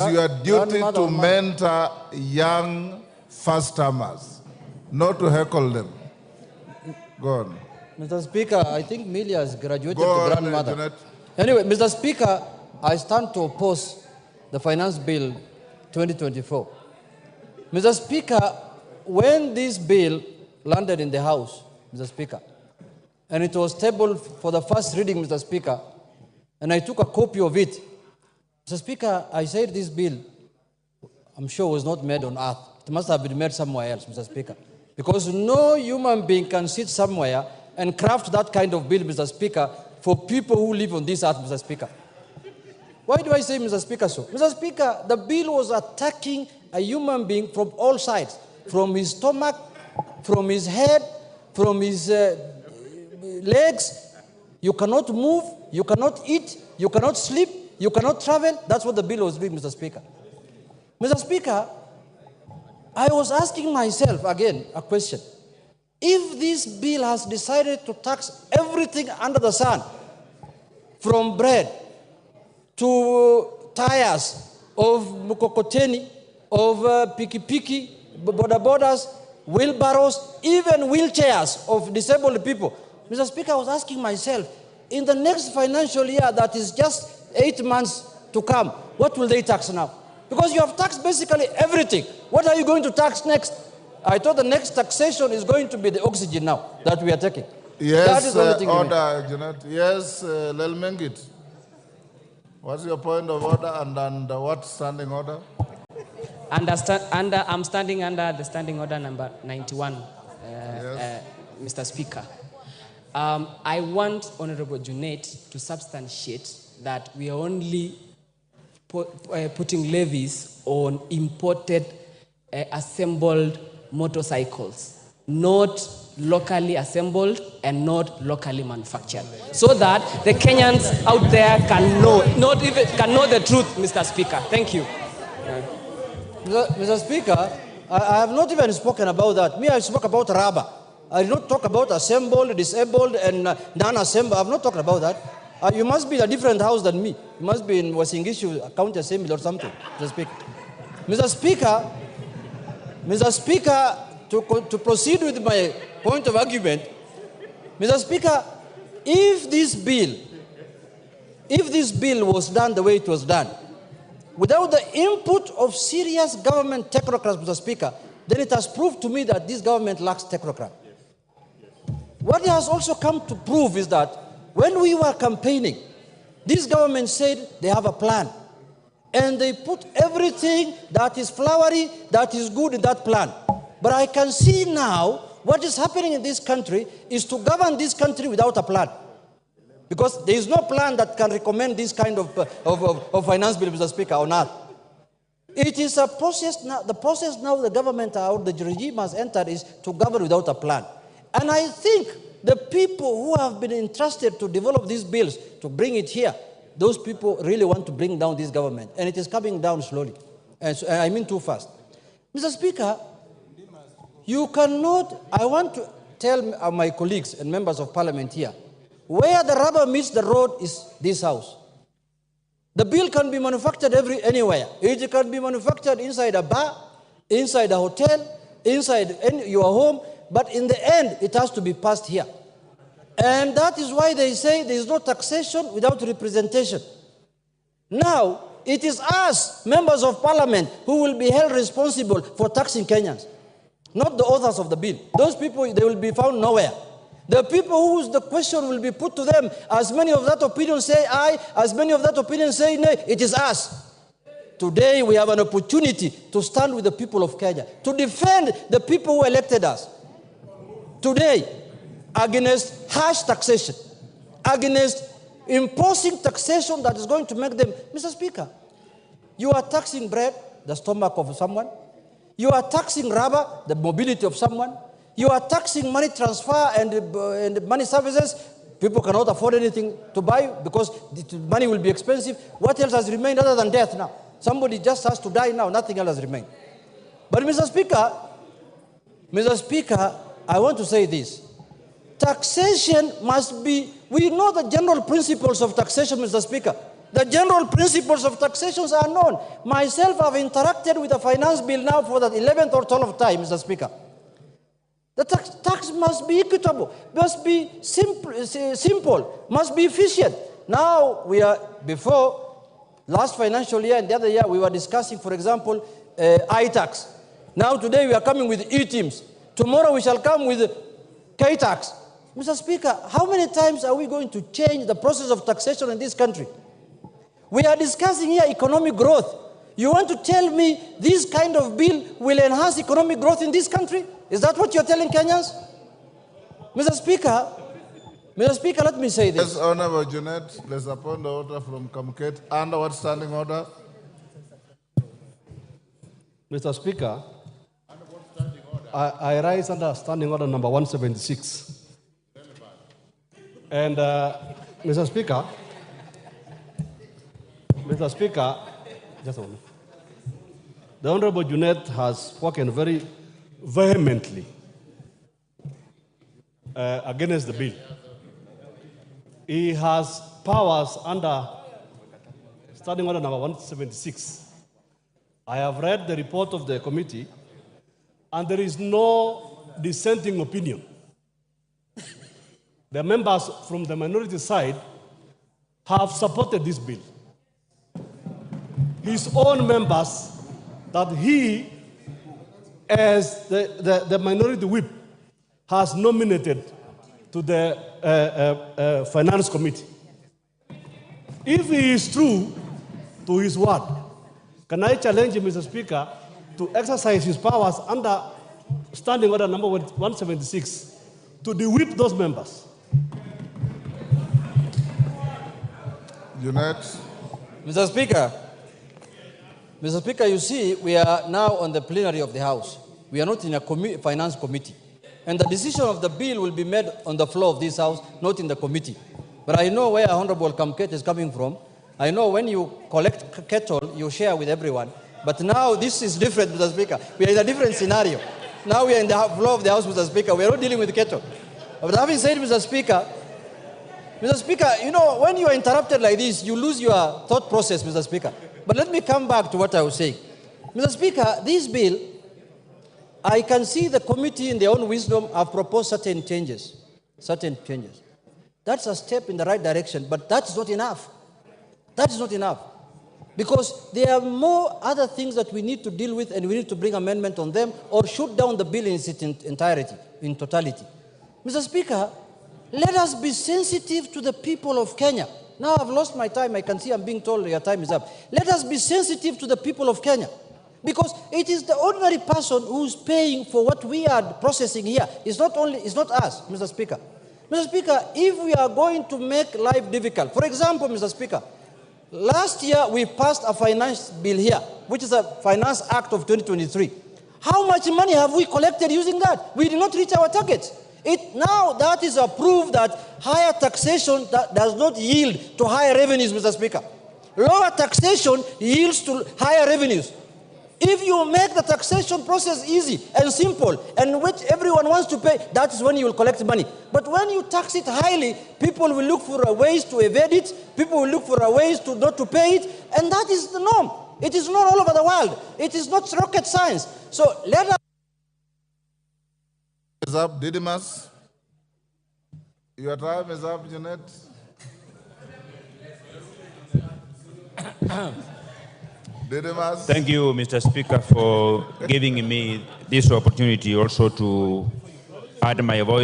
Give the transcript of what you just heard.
It's your duty to mentor young first-timers, not to heckle them. Go on. Mr. Speaker, I think Millie has graduated Go to on, grandmother. Junet. Anyway, Mr. Speaker, I stand to oppose the Finance Bill 2024. Mr. Speaker, when this bill landed in the House, Mr. Speaker, and it was tabled for the first reading, Mr. Speaker, and I took a copy of it, Mr. Speaker, I said this bill, I'm sure, was not made on earth. It must have been made somewhere else, Mr. Speaker. Because no human being can sit somewhere and craft that kind of bill, Mr. Speaker, for people who live on this earth, Mr. Speaker. Why do I say, Mr. Speaker, so? Mr. Speaker, the bill was attacking a human being from all sides, from his stomach, from his head, from his legs. You cannot move, you cannot eat, you cannot sleep, you cannot travel. That's what the bill was doing, Mr. Speaker. Mr. Speaker, I was asking myself again a question. If this bill has decided to tax everything under the sun, from bread to tires of mukokoteni, of piki-piki, boda-bodas, wheelbarrows, even wheelchairs of disabled people. Mr. Speaker, I was asking myself, in the next financial year that is just 8 months to come, what will they tax now? Because you have taxed basically everything. What are you going to tax next? I thought the next taxation is going to be the oxygen now that we are taking. Yes, order, Junet. Yes, Lelmengit. What's your point of order and what standing order? I'm standing under the standing order number 91, Yes. Mr. Speaker. I want Honorable Junet to substantiate that we are only putting levies on imported assembled motorcycles, not locally assembled and not locally manufactured, so that the Kenyans out there can know, can know the truth, Mr. Speaker. Thank you. Mr. Speaker, I have not even spoken about that. Me, I spoke about rubber. I did not talk about assembled, disabled, and non-assembled. I have not talked about that. You must be in a different house than me. You must be in Wasingishu County Assembly or something, Mr. Speaker. Mr. Speaker, to proceed with my point of argument, Mr. Speaker, if this bill was done the way it was done, without the input of serious government technocrats, Mr. Speaker, then it has proved to me that this government lacks technocrats. What it has also come to prove is that when we were campaigning, this government said they have a plan. And they put everything that is flowery, that is good in that plan. But I can see now what is happening in this country is to govern this country without a plan. Because there is no plan that can recommend this kind of finance bill, Mr. Speaker, or not. It is a process now. The process now the government or the regime has entered is to govern without a plan. And I think the people who have been entrusted to develop these bills, to bring it here, those people really want to bring down this government. And it is coming down slowly. And so, I mean too fast. Mr. Speaker, you cannot, I want to tell my colleagues and members of parliament here, where the rubber meets the road is this house. The bill can be manufactured anywhere. It can be manufactured inside a bar, inside a hotel, inside your home, but in the end, it has to be passed here. And that is why they say there is no taxation without representation. Now, it is us, members of parliament, who will be held responsible for taxing Kenyans, not the authors of the bill. Those people, they will be found nowhere. The people whose the question will be put to them, as many of that opinion say aye, as many of that opinion say nay, it is us. Today, we have an opportunity to stand with the people of Kenya, to defend the people who elected us. Today, against harsh taxation, against imposing taxation that is going to make them, Mr. Speaker, you are taxing bread, the stomach of someone. You are taxing rubber, the mobility of someone. You are taxing money transfer and money services. People cannot afford anything to buy because the money will be expensive. What else has remained other than death now? Somebody just has to die now. Nothing else has remained. But Mr. Speaker, I want to say this. Taxation must be, we know the general principles of taxation, Mr. Speaker. The general principles of taxations are known. Myself, I've interacted with the finance bill now for the 11th or 12th time, Mr. Speaker. The tax must be equitable, must be simple, must be efficient. Now, before last financial year and the other year, we were discussing, for example, I-tax. Now, today, we are coming with E-teams. Tomorrow, we shall come with K-tax. Mr. Speaker, how many times are we going to change the process of taxation in this country? We are discussing here economic growth. You want to tell me this kind of bill will enhance economic growth in this country? Is that what you're telling Kenyans? Mr. Speaker, let me say this. Yes, Honorable Junet, there's a point of order from Kamket. Under what standing order? Mr. Speaker, I rise under standing order number 176. And Mr. Speaker, just a moment. The Honorable Junet has spoken very vehemently against the bill. He has powers under standing order number 176. I have read the report of the committee, and there is no dissenting opinion. The members from the minority side have supported this bill. His own members that he, as the minority whip, has nominated to the finance committee. If he is true to his word, can I challenge him, Mr. Speaker, to exercise his powers under standing order number 176 to de-whip those members? Junet. Mr. Speaker, you see, we are now on the plenary of the House. We are not in a finance committee. And the decision of the bill will be made on the floor of this House, not in the committee. But I know where Honorable Kamket is coming from. I know when you collect cattle, you share with everyone. But now this is different, Mr. Speaker. We are in a different scenario. Now we are in the floor of the House, Mr. Speaker. We are not dealing with cattle. But having said, Mr. Speaker, you know, when you are interrupted like this, you lose your thought process, Mr. Speaker. But let me come back to what I was saying. Mr. Speaker, this bill, I can see the committee in their own wisdom have proposed certain changes. That's a step in the right direction, but that's not enough. That is not enough. Because there are more other things that we need to deal with, and we need to bring amendment on them or shoot down the bill in its entirety, in totality. Mr. Speaker, let us be sensitive to the people of Kenya. Now I've lost my time. I can see I'm being told your time is up. Let us be sensitive to the people of Kenya. Because it is the ordinary person who's paying for what we are processing here. It's not us, Mr. Speaker. Mr. Speaker, if we are going to make life difficult, for example, Mr. Speaker, last year we passed a finance bill here, which is a Finance Act of 2023. How much money have we collected using that? We did not reach our targets. Now that is a proof that higher taxation does not yield to higher revenues, Mr. Speaker. Lower taxation yields to higher revenues. If you make the taxation process easy and simple, and which everyone wants to pay, that is when you will collect money. But when you tax it highly, people will look for ways to evade it, people will look for ways to not to pay it, and that is the norm. It is not all over the world. It is not rocket science. So let us... Is up, Didymus. Your time is up, Junet. Didymus. Thank you, Mr. Speaker, for giving me this opportunity also to add my voice